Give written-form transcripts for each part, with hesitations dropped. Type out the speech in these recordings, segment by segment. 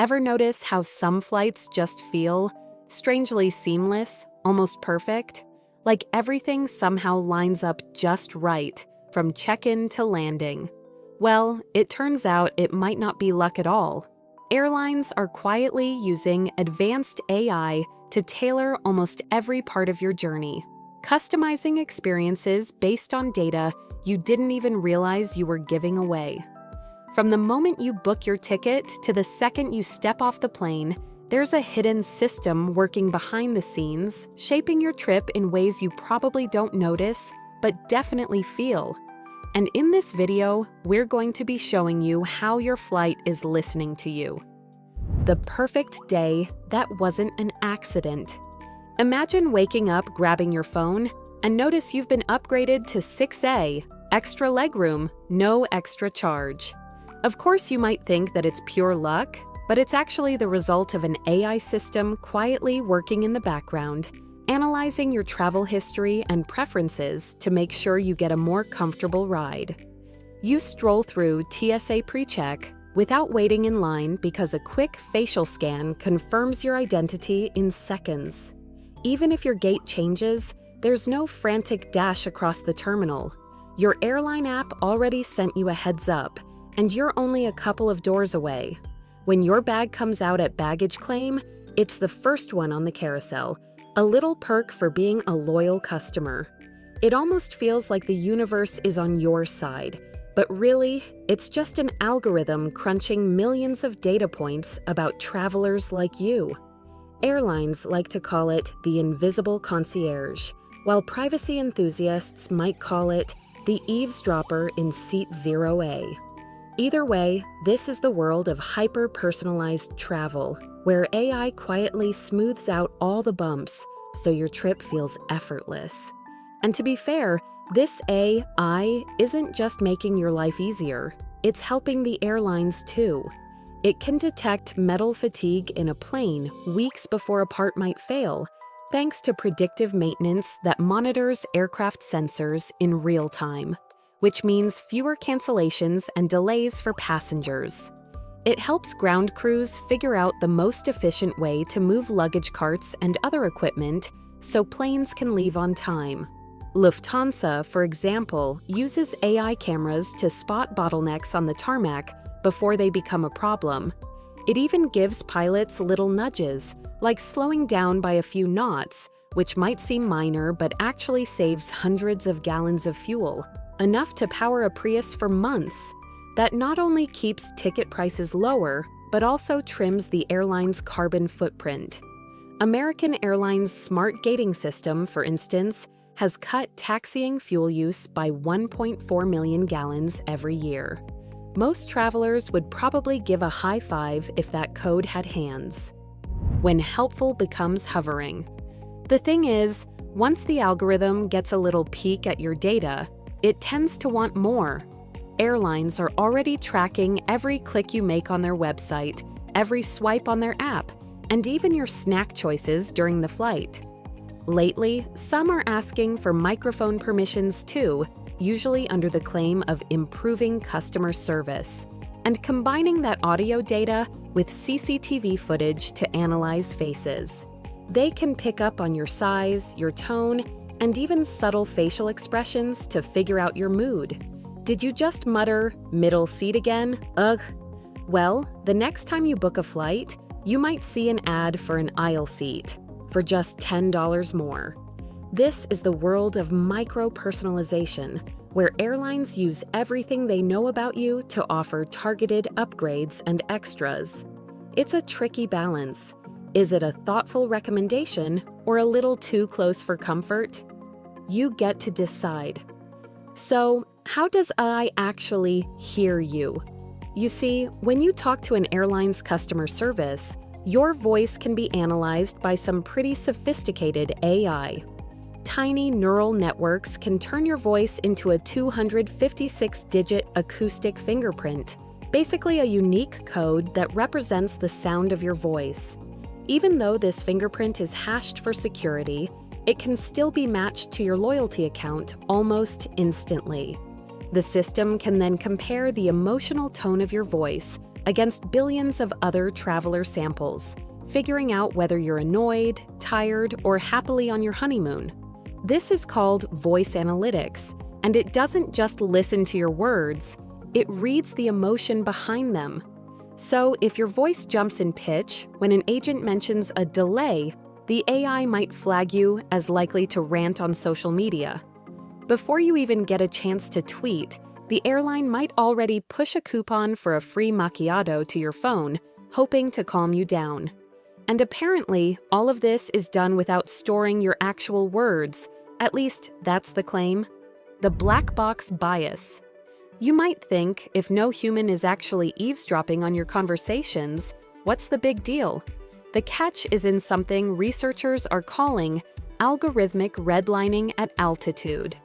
Ever notice how some flights just feel strangely seamless, almost perfect? Like everything somehow lines up just right, from check-in to landing. Well, it turns out it might not be luck at all. Airlines are quietly using advanced AI to tailor almost every part of your journey, customizing experiences based on data you didn't even realize you were giving away. From the moment you book your ticket to the second you step off the plane, there's a hidden system working behind the scenes, shaping your trip in ways you probably don't notice, but definitely feel. And in this video, we're going to be showing you how your flight is listening to you. The perfect day that wasn't an accident. Imagine waking up, grabbing your phone, and notice you've been upgraded to 6A, extra legroom, no extra charge. Of course, you might think that it's pure luck, but it's actually the result of an AI system quietly working in the background, analyzing your travel history and preferences to make sure you get a more comfortable ride. You stroll through TSA pre-check without waiting in line because a quick facial scan confirms your identity in seconds. Even if your gate changes, there's no frantic dash across the terminal. Your airline app already sent you a heads up, and you're only a couple of doors away. When your bag comes out at baggage claim, it's the first one on the carousel, a little perk for being a loyal customer. It almost feels like the universe is on your side, but really, it's just an algorithm crunching millions of data points about travelers like you. Airlines like to call it the invisible concierge, while privacy enthusiasts might call it the eavesdropper in seat 0A. Either way, this is the world of hyper-personalized travel, where AI quietly smooths out all the bumps so your trip feels effortless. And to be fair, this AI isn't just making your life easier, it's helping the airlines too. It can detect metal fatigue in a plane weeks before a part might fail, thanks to predictive maintenance that monitors aircraft sensors in real time, which means fewer cancellations and delays for passengers. It helps ground crews figure out the most efficient way to move luggage carts and other equipment so planes can leave on time. Lufthansa, for example, uses AI cameras to spot bottlenecks on the tarmac before they become a problem. It even gives pilots little nudges, like slowing down by a few knots, which might seem minor but actually saves hundreds of gallons of fuel, enough to power a Prius for months. That not only keeps ticket prices lower, but also trims the airline's carbon footprint. American Airlines' smart gating system, for instance, has cut taxiing fuel use by 1.4 million gallons every year. Most travelers would probably give a high five if that code had hands. When helpful becomes hovering. The thing is, once the algorithm gets a little peek at your data, it tends to want more. Airlines are already tracking every click you make on their website, every swipe on their app, and even your snack choices during the flight. Lately, some are asking for microphone permissions too, usually under the claim of improving customer service, and combining that audio data with CCTV footage to analyze faces. They can pick up on your size, your tone, and even subtle facial expressions to figure out your mood. Did you just mutter, "middle seat again? Ugh." Well, the next time you book a flight, you might see an ad for an aisle seat for just $10 more. This is the world of micro-personalization, where airlines use everything they know about you to offer targeted upgrades and extras. It's a tricky balance. Is it a thoughtful recommendation or a little too close for comfort? You get to decide. So, how does AI actually hear you? You see, when you talk to an airline's customer service, your voice can be analyzed by some pretty sophisticated AI. Tiny neural networks can turn your voice into a 256-digit acoustic fingerprint, basically a unique code that represents the sound of your voice. Even though this fingerprint is hashed for security, it can still be matched to your loyalty account almost instantly. The system can then compare the emotional tone of your voice against billions of other traveler samples, figuring out whether you're annoyed, tired, or happily on your honeymoon. This is called voice analytics, and it doesn't just listen to your words, it reads the emotion behind them. So if your voice jumps in pitch when an agent mentions a delay, the AI might flag you as likely to rant on social media. Before you even get a chance to tweet, the airline might already push a coupon for a free macchiato to your phone, hoping to calm you down. And apparently, all of this is done without storing your actual words. At least, that's the claim. The black box bias. You might think, if no human is actually eavesdropping on your conversations, what's the big deal? The catch is in something researchers are calling algorithmic redlining at altitude.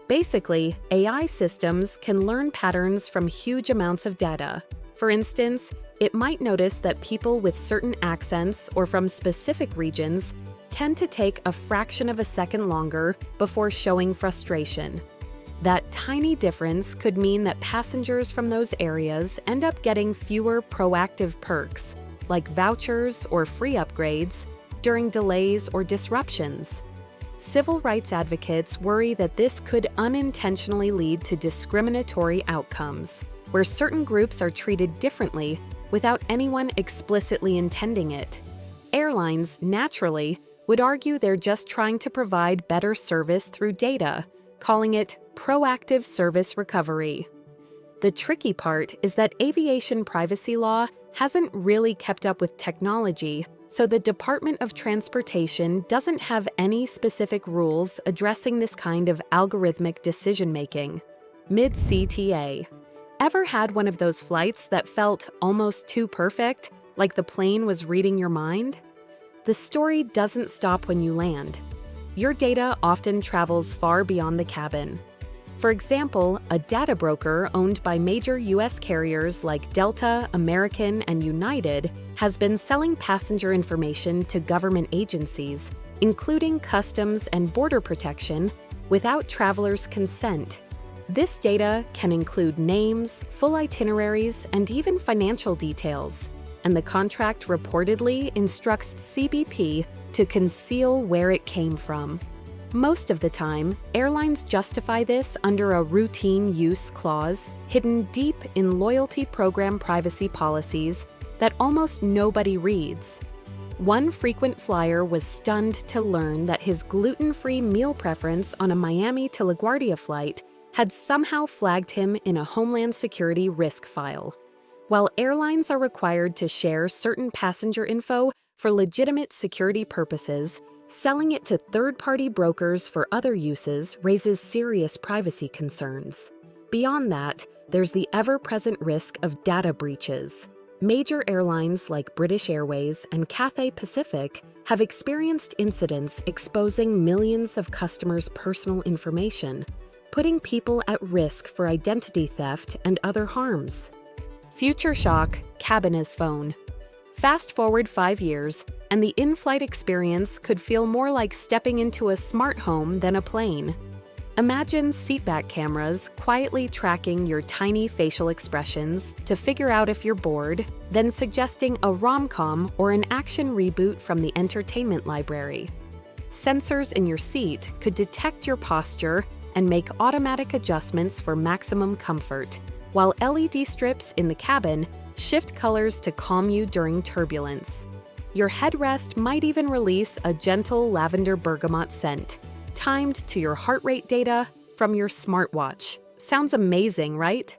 Basically, AI systems can learn patterns from huge amounts of data. For instance, it might notice that people with certain accents or from specific regions tend to take a fraction of a second longer before showing frustration. That tiny difference could mean that passengers from those areas end up getting fewer proactive perks, like vouchers or free upgrades, during delays or disruptions. Civil rights advocates worry that this could unintentionally lead to discriminatory outcomes, where certain groups are treated differently without anyone explicitly intending it. Airlines, naturally, would argue they're just trying to provide better service through data, calling it proactive service recovery. The tricky part is that aviation privacy law hasn't really kept up with technology, so the Department of Transportation doesn't have any specific rules addressing this kind of algorithmic decision-making. Mid-CTA. Ever had one of those flights that felt almost too perfect, like the plane was reading your mind? The story doesn't stop when you land. Your data often travels far beyond the cabin. For example, a data broker owned by major U.S. carriers like Delta, American, and United has been selling passenger information to government agencies, including Customs and Border Protection, without travelers' consent. This data can include names, full itineraries, and even financial details, and the contract reportedly instructs CBP to conceal where it came from. Most of the time, airlines justify this under a routine use clause hidden deep in loyalty program privacy policies that almost nobody reads. One frequent flyer was stunned to learn that his gluten-free meal preference on a Miami to LaGuardia flight had somehow flagged him in a Homeland Security risk file. While airlines are required to share certain passenger info for legitimate security purposes, selling it to third-party brokers for other uses raises serious privacy concerns. Beyond that, there's the ever-present risk of data breaches. Major airlines like British Airways and Cathay Pacific have experienced incidents exposing millions of customers' personal information, putting people at risk for identity theft and other harms. Future shock, cabin as phone. Fast forward 5 years, and the in-flight experience could feel more like stepping into a smart home than a plane. Imagine seatback cameras quietly tracking your tiny facial expressions to figure out if you're bored, then suggesting a rom-com or an action reboot from the entertainment library. Sensors in your seat could detect your posture and make automatic adjustments for maximum comfort, while LED strips in the cabin shift colors to calm you during turbulence. Your headrest might even release a gentle lavender bergamot scent, timed to your heart rate data from your smartwatch. Sounds amazing, right?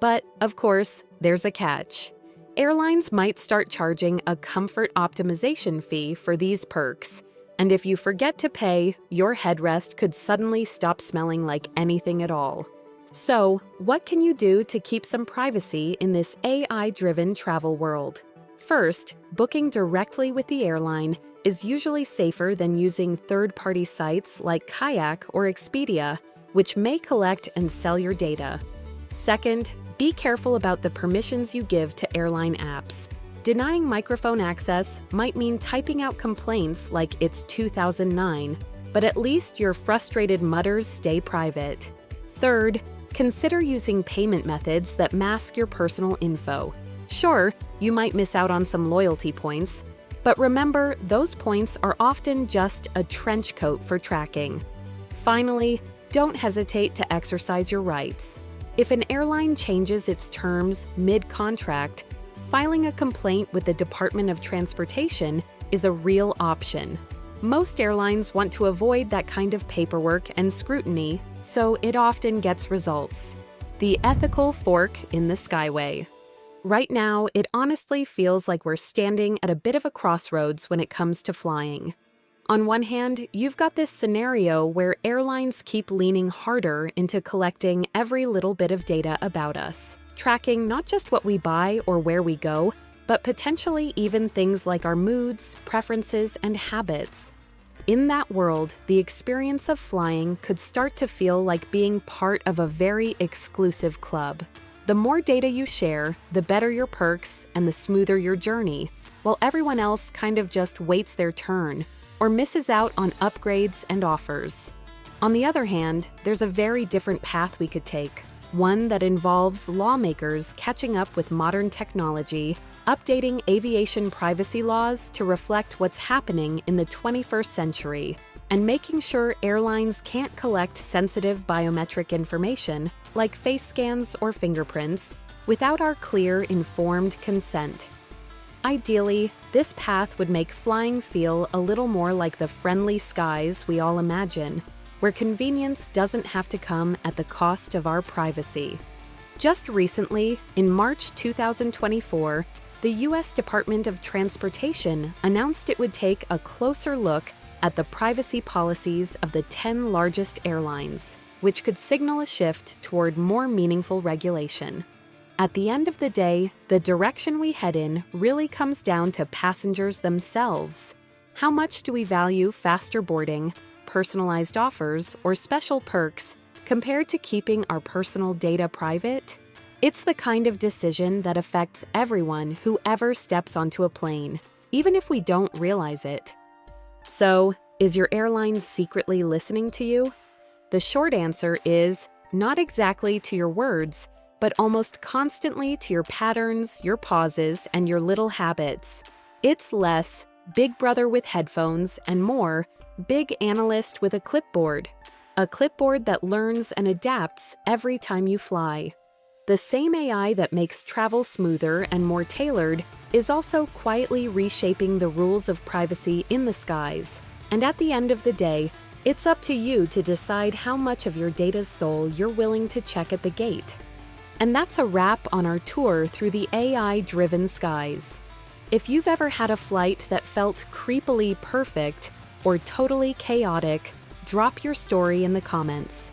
But, of course, there's a catch. Airlines might start charging a comfort optimization fee for these perks, and if you forget to pay, your headrest could suddenly stop smelling like anything at all. So, what can you do to keep some privacy in this AI-driven travel world? First, booking directly with the airline is usually safer than using third-party sites like Kayak or Expedia, which may collect and sell your data. Second, be careful about the permissions you give to airline apps. Denying microphone access might mean typing out complaints like it's 2009, but at least your frustrated mutters stay private. Third, consider using payment methods that mask your personal info. Sure, you might miss out on some loyalty points, but remember, those points are often just a trench coat for tracking. Finally, don't hesitate to exercise your rights. If an airline changes its terms mid-contract, filing a complaint with the Department of Transportation is a real option. Most airlines want to avoid that kind of paperwork and scrutiny, so it often gets results. The ethical fork in the skyway. Right now, it honestly feels like we're standing at a bit of a crossroads when it comes to flying. On one hand, you've got this scenario where airlines keep leaning harder into collecting every little bit of data about us, tracking not just what we buy or where we go, but potentially even things like our moods, preferences, and habits. In that world, the experience of flying could start to feel like being part of a very exclusive club. The more data you share, the better your perks and the smoother your journey, while everyone else kind of just waits their turn or misses out on upgrades and offers. On the other hand, there's a very different path we could take, one that involves lawmakers catching up with modern technology, updating aviation privacy laws to reflect what's happening in the 21st century, and making sure airlines can't collect sensitive biometric information, like face scans or fingerprints, without our clear, informed consent. Ideally, this path would make flying feel a little more like the friendly skies we all imagine, where convenience doesn't have to come at the cost of our privacy. Just recently, in March 2024, the U.S. Department of Transportation announced it would take a closer look at the privacy policies of the 10 largest airlines, which could signal a shift toward more meaningful regulation. At the end of the day, the direction we head in really comes down to passengers themselves. How much do we value faster boarding, personalized offers, or special perks compared to keeping our personal data private? It's the kind of decision that affects everyone who ever steps onto a plane, even if we don't realize it. So, is your airline secretly listening to you? The short answer is not exactly to your words, but almost constantly to your patterns, your pauses, and your little habits. It's less big brother with headphones and more big analyst with a clipboard that learns and adapts every time you fly. The same AI that makes travel smoother and more tailored is also quietly reshaping the rules of privacy in the skies. And at the end of the day, it's up to you to decide how much of your data's soul you're willing to check at the gate. And that's a wrap on our tour through the AI-driven skies. If you've ever had a flight that felt creepily perfect or totally chaotic, drop your story in the comments.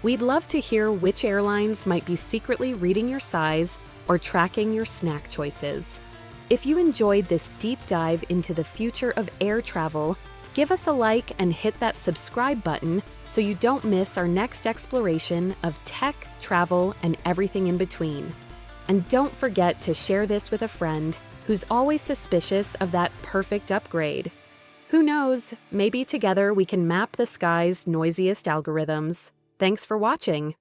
We'd love to hear which airlines might be secretly reading your size or tracking your snack choices. If you enjoyed this deep dive into the future of air travel, give us a like and hit that subscribe button so you don't miss our next exploration of tech, travel, and everything in between. And don't forget to share this with a friend who's always suspicious of that perfect upgrade. Who knows, maybe together we can map the sky's noisiest algorithms. Thanks for watching.